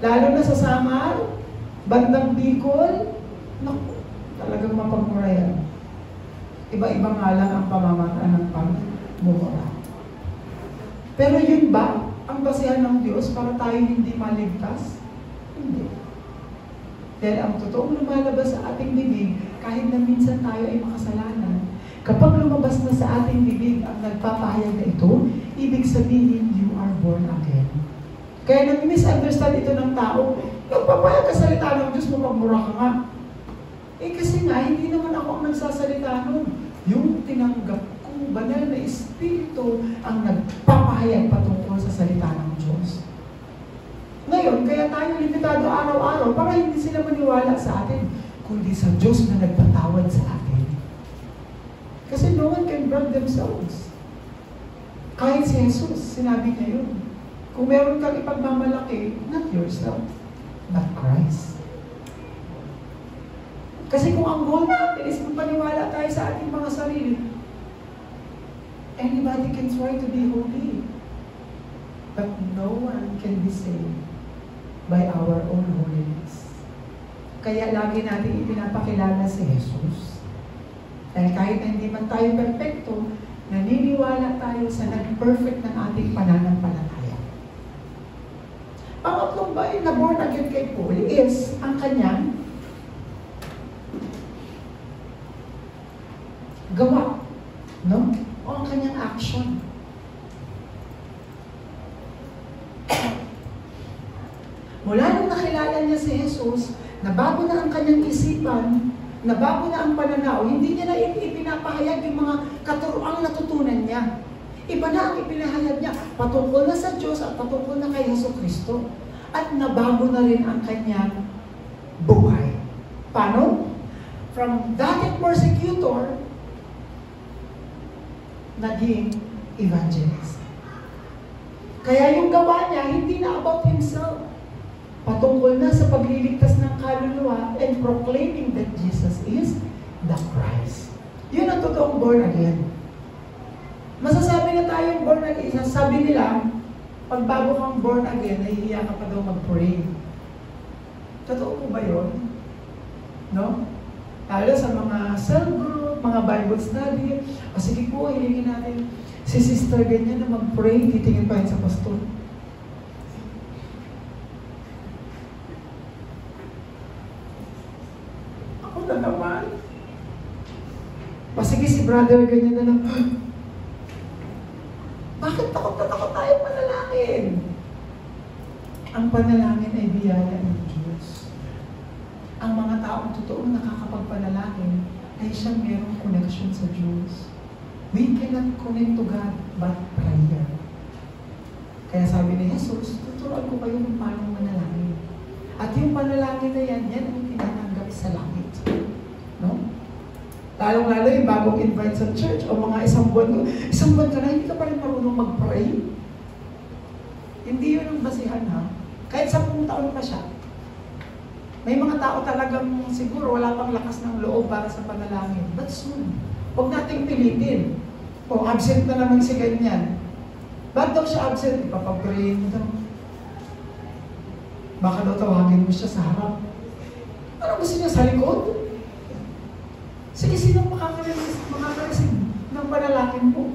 Lalo na sa Samar, bandang Bicol, naku, talagang mapagmura yan. Iba-iba nga lang ang pamamataan ng pagmumura. Pero yun ba ang basihan ng Diyos para tayo hindi maligtas? Hindi. Dahil ang totoong lumalabas sa ating bibig, kahit na minsan tayo ay makasalanan, kapag lumabas na sa ating bibig ang nagpapahayag na ito, ibig sabihin, you are born again. Kaya nag-misunderstand ito ng tao, nagpapahayag ka salita ng Diyos, mapagmura ka nga. Eh kasi nga, hindi naman ako ang nagsasalita nun. Yung tinanggap kong banal na espiritu ang nagpapahayag patungkol sa salita ng Diyos. Ngayon, kaya tayo limitado araw-araw para hindi sila maniwala sa atin, kundi sa Diyos na nagpatawad sa atin. Kasi no one can brag themselves. Kahit si Jesus, sinabi niya yun. Kung meron kang ipagmamalaki, not yourself, but Christ. Kasi kung ang goal natin is magpaniwala tayo sa ating mga sarili, anybody can try to be holy. But no one can be saved by our own holiness. Kaya lagi natin ipinapakilala si Jesus. Dahil kahit na hindi man tayo perfecto, naniniwala tayo sa nag-perfect ng ating pananampalataya. Pangatlong bayan na born again kay Paul is ang kanyang gawa, no? O ang kanyang action. Mula nung nakilala niya si Jesus, nabago na ang kanyang isipan, nabago na ang pananaw, hindi niya na ipinapahayag yung mga katuroang natutunan niya. Iba na ang ipinahayag niya, patungkol na sa Diyos at patungkol na kay Jesucristo. At nabago na rin ang kanyang buhay. Paano? From dating persecutor, naging evangelist. Kaya yung gawa niya, hindi na about himself. Patungkol na sa pagliligtas ng kaluluwa and proclaiming that Jesus is the Christ. Yun ang totoong born again. Masasabi na tayong born again. Sabi nila, pag bago kang born again, nahihiya ka pa daw mag-pray. Totoo po ba yun? No? Lalo sa mga cell group, mga Bible study. O sige po, hilingin natin si sister ganyan na mag-pray, titingin pa yun sa pastor. Ako na naman. O sige si brother ganyan na lang. Bakit takot na takot tayo panalangin? Ang panalangin ay biyaya ng Diyos. Ang mga taong totoong nakakapagpanalangin ay siyang merong connection sa Diyos. We cannot connect to God but prayer. Kaya sabi ni Jesus, tuturuan ko kayo kung paano manalangin. At yung panalangin na yan, yan ang tinanggap sa langit. No? Lalong-lalo yung bagong invite sa church o mga isang buwan ka na, hindi ka pa rin marunong mag-pray. Hindi yun ang basihan ha. Kahit 10 taon pa siya. May mga tao talagang siguro wala pang lakas ng loob para sa panalangin. But soon, huwag nating pilitin. O absent na naman si ganyan. Ba't daw siya absent? Ipapag-prayin mo daw. Baka daw tawagin mo siya sa harap. Ano gusto niya sa likod? Sige, sino makaka-receive ng panalangin mo?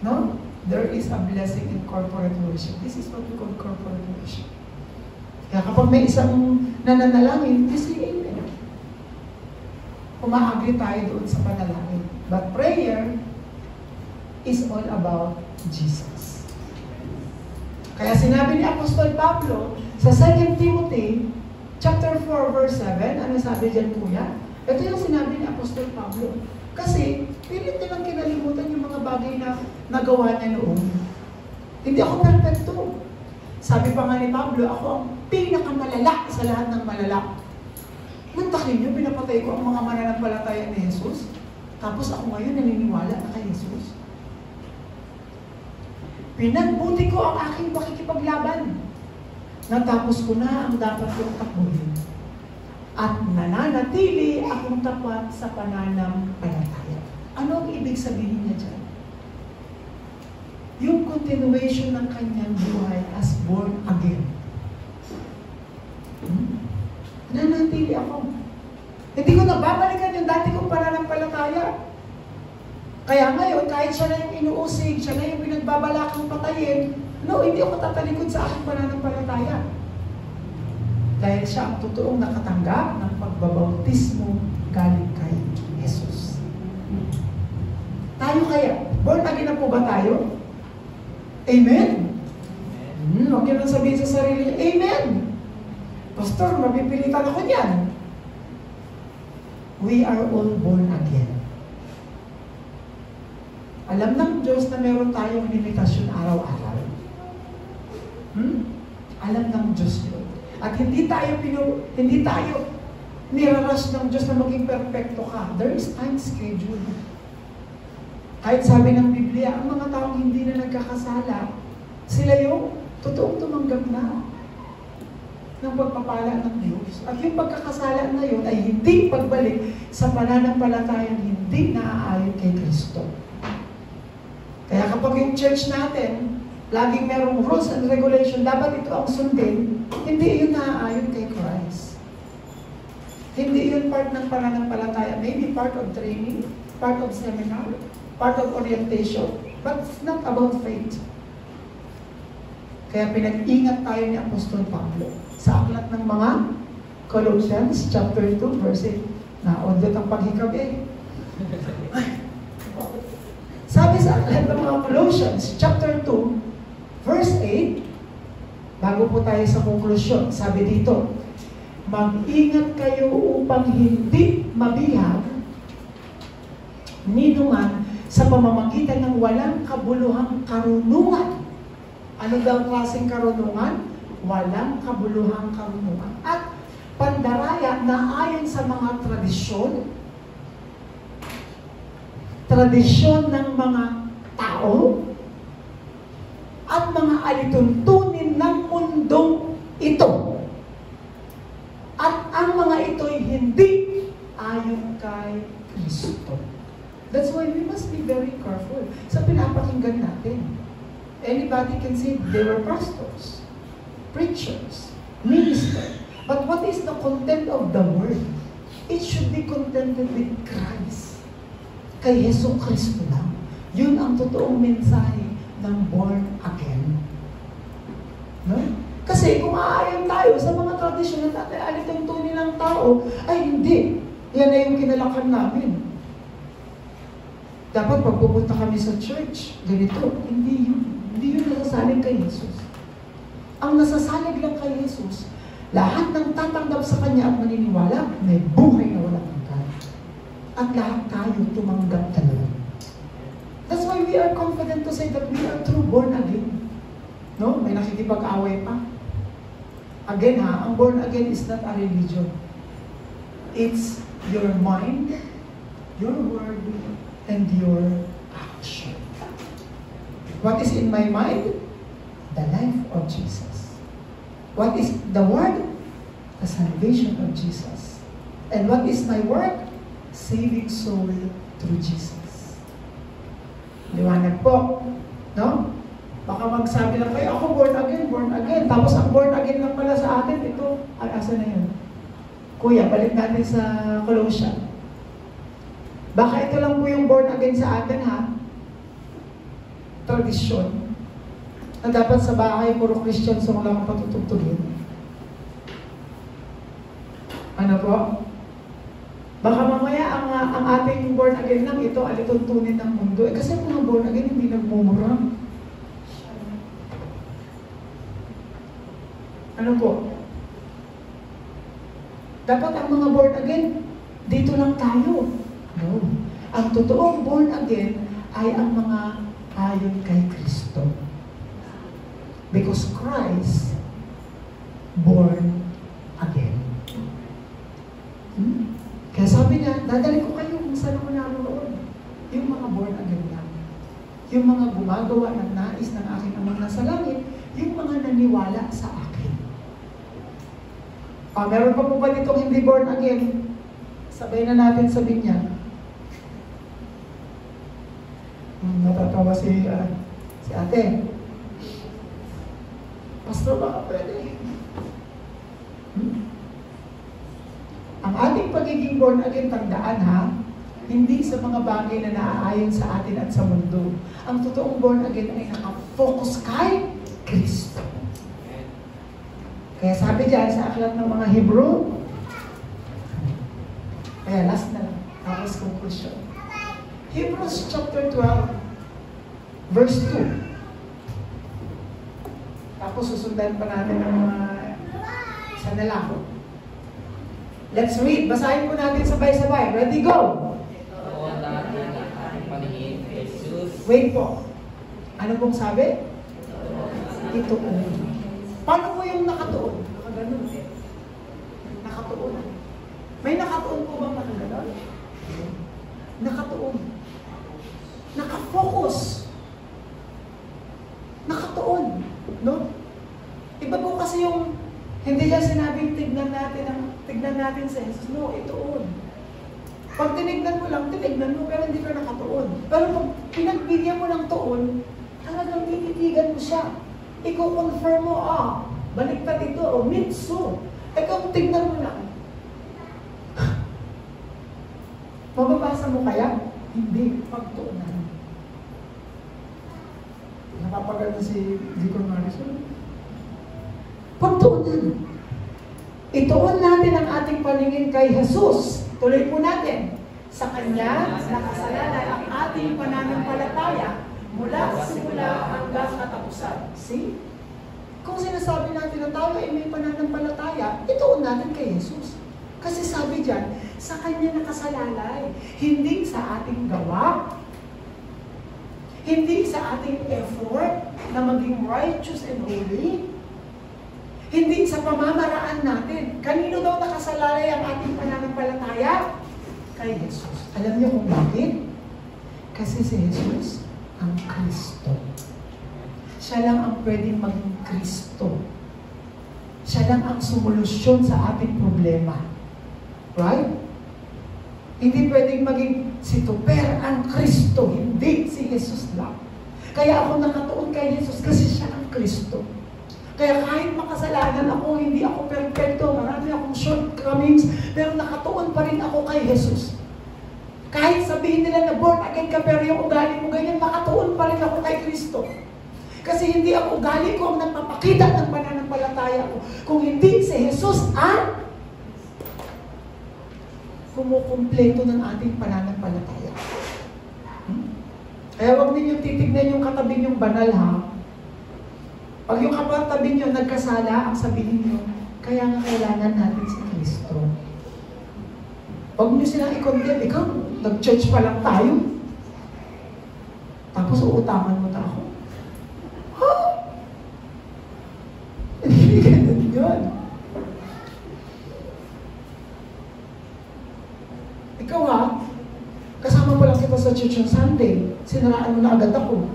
No? There is a blessing in corporate worship. This is what we call corporate worship. Kaya kapag may isang nananalangin, we say amen. Umaagri tayo doon sa panalangin. But prayer is all about Jesus. Kaya sinabi ni Apostol Pablo sa 2 Timothy chapter 4 verse 7, ano sabi dyan kuya? Ito yung sinabi ni Apostol Pablo. Kasi, pilit nilang kinalimutan yung mga bagay na nagawa niya noon. Hindi ako perfecto. Sabi pa nga ni Pablo, ako ang pinakamalala sa lahat ng malala. Mantakin niyo, pinapatay ko ang mga mananampalataya ni Jesus. Tapos ako ngayon naniniwala na kay Jesus. Pinagbuti ko ang aking pakikipaglaban. Natapos ko na ang dapat kong takbuhin. At nananatili akong tapat sa pananampalataya. Ano ang ibig sabihin niya dyan? Yung continuation ng kanyang buhay as born again. Nananatili ako. Hindi ko nababalikan yung dati kong pananampalataya. Kaya ngayon, kahit siya na yung inuusig, siya na yung pinagbabalakang patayin, no, hindi ako tatalikod sa aking pananampalataya. Dahil siya ang totoong nakatanggap ng pagbabautismo galing kay Jesus. Tayo kaya, born again na po ba tayo? Amen? Huwag niyo lang sabihin sa sarili niya, Amen! Pastor, mapipilitan ako niyan. We are all born again. Alam ng Diyos na meron tayong limitasyon araw-araw. Alam ng Diyos yun. At hindi tayo nirarush ng Diyos na maging perfecto ka. There is time schedule. Kahit sabi ng Biblia, ang mga taong hindi na nagkakasala, sila yung totoong tumanggap na ng pagpapala ng Diyos. At yung pagkakasala na yun ay hindi pagbalik sa pananampalatayang hindi naaayon kay Kristo. Kaya kapag yung church natin, laging merong rules and regulation, dapat ito ang sundin, hindi yun naaayon kay Christ. Hindi yun part ng pananampalataya. Maybe part of training, part of seminar, part of orientation, but it's not about faith. Kaya pinag-ingat tayo ni Apostol Pablo sa aklat ng mga Colossians chapter 2 verse 8. Naondot ang paghikab eh. Sabi sa aklat ng mga Colossians chapter 2 verse 8, bago po tayo sa konklusyon, sabi dito, mag-ingat kayo upang hindi mabihag ni duman sa pamamagitan ng walang kabuluhang karunungan. Ano daw klaseng karunungan? Walang kabuluhang karunungan. At pandaraya na ayon sa mga tradisyon ng mga tao, at mga alituntunin ng mundong ito. At ang mga ito'y hindi ayon kay Kristo. That's why we must be very careful sa pinapakinggan natin. Anybody can say they were pastors, preachers, ministers. But what is the content of the word? It should be contented with Christ. Kay Yesu Kristo lang. Yun ang totoong mensahe ng born again. No? Kasi kung aayon tayo sa mga tradisyon at alituntunin ng tao, ay hindi. Yan na yung kinalakan namin. Dapat pag pupunta kami sa church, ganito, hindi yun nasasalig kay Jesus. Ang nasasalig lang kay Jesus, lahat ng tatanggap sa Kanya at maniniwala, may buhay na walang hanggan. At lahat tayo tumanggap talaga. That's why we are confident to say that we are true born again. No? May nakikipag-away pa. Again ang born again is not a religion. It's your mind, your word, and your action. What is in my mind? The life of Jesus. What is the word? The salvation of Jesus. And what is my work? Saving soul through Jesus. Liwanag po. No? Baka magsabi lang kayo, ako born again. Tapos ang born again lang pala sa atin, ito, asa na yun? Kuya, balik natin sa Colossians. Baka ito lang po yung born again sa atin, ha? Tradisyon. Na dapat sa bahay, puro Christian song lang ang patutugtugin. Ano po? Baka mamaya ang ating born again lang ito, alituntunin ng mundo. Kasi mga born again, hindi nagmumura. Ano po? Dapat ang mga born again, dito lang tayo. No. Ang totoong born again ay ang mga ayon kay Kristo. Because Christ born again. Kaya sabi niya, dadali ko kayo kung saan ako naroon. Yung mga born again lang. Yung mga gumagawa ng nais ng aking Amang nasa langit, yung mga naniwala sa akin. Meron pa po ba ditong hindi born again? Sabay na natin sabihin niya. Natatawa si ate. Pastor, baka pwede. Ang ating pagiging born again, tandaan ha, hindi sa mga bagay na naaayon sa atin at sa mundo. Ang totoong born again ay nakafocus kay Kristo. Kaya sabi dyan sa aklat ng mga Hebrew, kaya last na lang, tapos conclusion. Hebrews chapter 12, verse 2. Tapos susundan pa natin ng mga sanalako. Let's read. Basahin po natin sabay-sabay. Ready, go! Wait po. Ano pong sabi? Ituon. Paano po yung nakatuon? Nakaganon. Nakatuon. May nakatuon po bang nakaganon? Nakatuon. nakafocus, nakatuon, no? Iba po kasi yung, hindi niya sinabing tignan natin sa Jesus. No, ituon. Pag tinignan mo lang, tinignan mo, pero hindi ka nakatuon. Pero pag pinagbigyan mo ng tuon, talagang tititigan mo siya. Iko-confirm mo, baliktad ito, o mitso. Kung tignan mo lang, mababasa mo kaya? Hindi, pagtuunan. Napapagano si Deacon Marison. Pagtuunan. Ituon natin ang ating paningin kay Jesus. Tuloy po natin. Sa Kanya, nakasalalay ang ating pananampalataya mula simula hanggang katapusan. See? Kung sinasabi natin na tayo ay may pananampalataya, ituon natin kay Jesus. Kasi sabi dyan, sa Kanya nakasalalay. Hindi sa ating gawa. Hindi sa ating effort na maging righteous and holy. Hindi sa pamamaraan natin. Kanino daw nakasalalay ang ating pananampalataya? Kay Jesus. Alam niyo kung bakit? Kasi si Jesus ang Kristo. Siya lang ang pwedeng maging Kristo. Siya lang ang sumulusyon sa ating problema. Right? Hindi pwedeng maging si Tuper ang Kristo. Hindi, si Jesus lang. Kaya ako nakatuon kay Jesus kasi siya ang Kristo. Kaya kahit makasalanan ako, hindi ako perfecto, marami akong shortcomings, pero nakatuon pa rin ako kay Jesus. Kahit sabihin nila na born again ka, pero yung ugali mo ganyan, nakatuon pa rin ako kay Kristo. Kasi hindi ang ugali ko ang nagpapakita ng pananampalataya ko. Kung hindi si Jesus ang kumukumpleto ng ating pananampalataya. Kaya huwag ninyo titignan yung katabi niyong banal, ha? Pag yung katabi niyo nagkasala, ang sabihin niyo, kaya nga kailangan natin si Kristo. Huwag niyo silang i-condemn, ikaw, nag-church pa lang tayo. Tapos uutangan mo na ako. Ha? Hindi ganun yun. Ikaw ha, kasama pa lang kita sa church on Sunday, sinaraan mo na agad ako.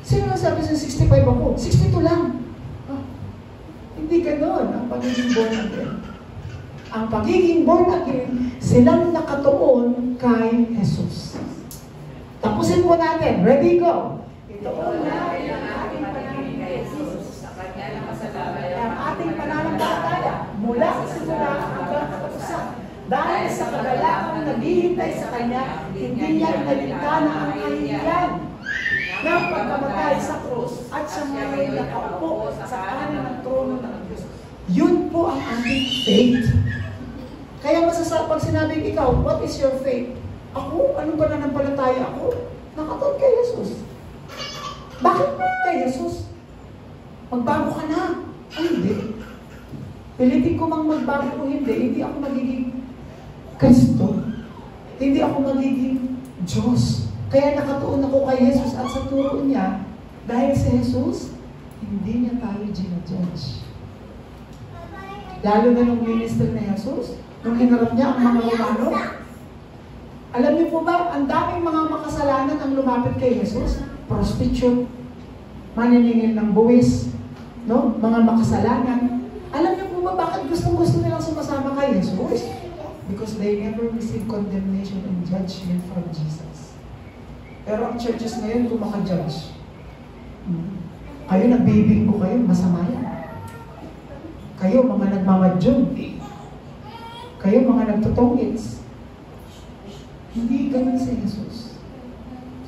Sino sabi sa 65 ako? 62 lang. Hindi ganon ang pagiging born again. Ang pagiging born again, silang nakatuon kay Jesus. Tapusin po natin. Ready, go! Ituon natin ang ating pananampalataya kay Jesus. Sa Kanya nakasalalay ang ating pananampalataya mula sa simula hanggang katapusan. Dahil sa kagalangang naghihintay sa Kanya, hindi niya inalinta na ang kahihiyan ng pagkamatay sa krus at siya ngayon nakaupo sa kanan ng trono ng Diyos. Yun po ang ating faith. Kaya pag sinabing ikaw, what is your faith? Ako? Anong pananampalataya ako? Nakatuon kay Jesus. Bakit kay Jesus? Magbago ka na. Ay, hindi. Pilitin ko mang magbago o hindi ako magiging Kristo. Hindi ako magiging Diyos. Kaya nakatuon ako kay Jesus at sa turo niya, dahil si Jesus, hindi niya tayo ginajudge. Lalo na nung minister ni Jesus, nung hinarap niya ang mga Romano, alam niyo po ba, ang daming mga makasalanan ang lumapit kay Jesus? Prostitute, maniningil ng buwis, no? Mga makasalanan. Alam niyo po ba bakit gustong-gusto nilang sumasama kay Jesus? Because they never receive condemnation and judgment from Jesus. Pero ang churches ngayon, kung maka-judge, kayo nagbibinggo kayo, masama yan. Kayo mga nagmamadyon. Kayo mga nagtutongits. Hindi ganun si Jesus.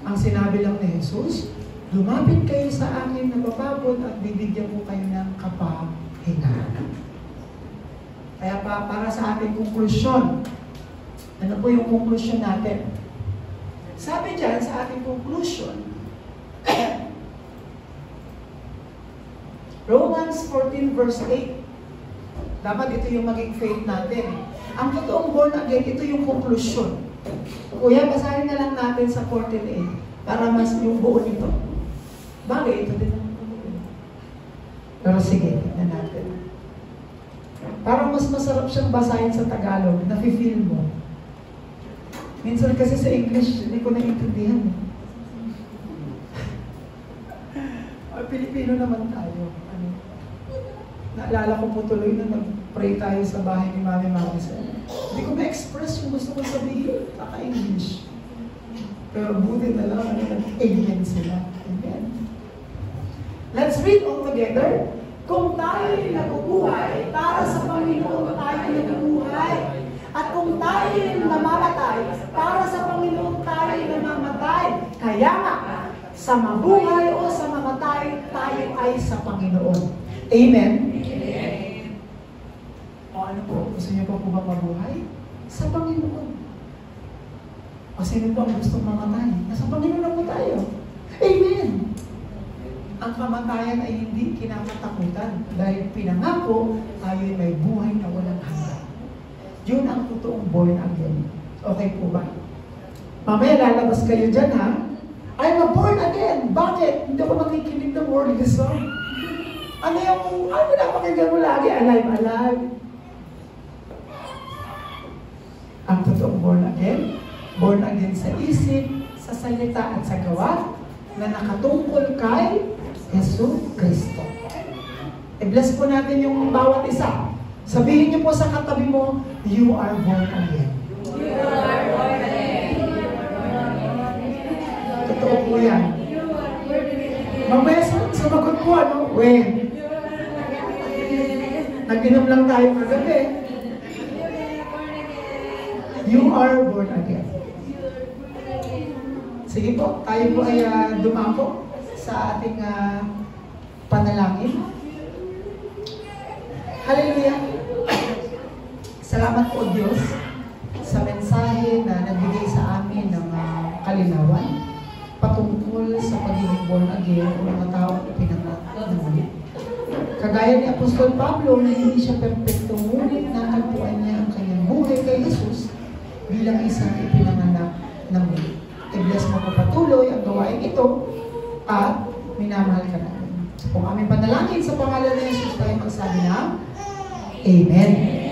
Ang sinabi lang ni Jesus, lumapit kayo sa akin na mababot at bibigyan ko kayo ng kapahingahan. Kaya para sa ating konklusyon, ano po yung konklusyon natin? Sabi dyan sa ating conclusion, Romans 14 verse 8. Dapat ito yung maging faith natin. Ang totoong born again, ito yung conclusion. Kuya, basahin na lang natin sa 14:8 para mas yung buo nito. Bagay, ito din ang buo. Pero sige, tignan natin. Parang mas masarap siyang basahin sa Tagalog, nafe-feel mo. Minsan kasi sa English, hindi ko naiintindihan. Pilipino naman tayo. Ano? Naalala ko po tuloy na nag-pray tayo sa bahay ni Mami Maricel. Hindi ko ma-express yung gusto ko sabihin. Kaka-English. Pero buti na lang, nag-amen sila. Amen. Let's read all together. Kung tayo'y nabubuhay, para sa Panginoon tayo nabubuhay. At kung tayo'y namamatay, para sa Panginoon tayo namamatay. Kaya nga, sa mabuhay o sa mamatay, tayo ay sa Panginoon. Amen? Amen. O ano po? Gusto niyo po ba mabuhay? Sa Panginoon. O sino po ang gustong mamatay? Nasa Panginoon na po tayo. Amen. Ang kamatayan ay hindi kinakatakutan dahil pinangako tayo may buhay na walang hanggan. Yun ang totoong born again. Okay po ba? Mamaya lalabas kayo dyan, ha? I'm a born again. Bakit? Hindi ako makikinig ng worldly song. Ano napakinggan mo lagi? Alive, alive. Ang totoong born again sa isip, sa salita at sa gawa, na nakatungkol kay Jesus Cristo. I-bless po natin yung bawat isa. Sabihin niyo po sa katabi mo, you are born again. You are born again. Totoo po yan. Mamaya sumagot po, ano? When? Nag-inom lang tayo kagabi. You are born again. Sige po, tayo po ay dumako sa ating panalangin. Hallelujah! Salamat po Diyos sa mensahe na nagbigay sa amin ng kalinawan patungkol sa pagiging born again o mga taong pinanganak na muli. Kagaya ni Apostol Pablo na hindi siya perfecto, ngunit natagpuan niya ang kanyang buhay kay Jesus bilang isang ipinanganak na muli. I-bless mo po patuloy ang gawain ito at minamahal ka namin. Kung aming panalangin sa pangalan ng Jesus tayo magsabi na Amen.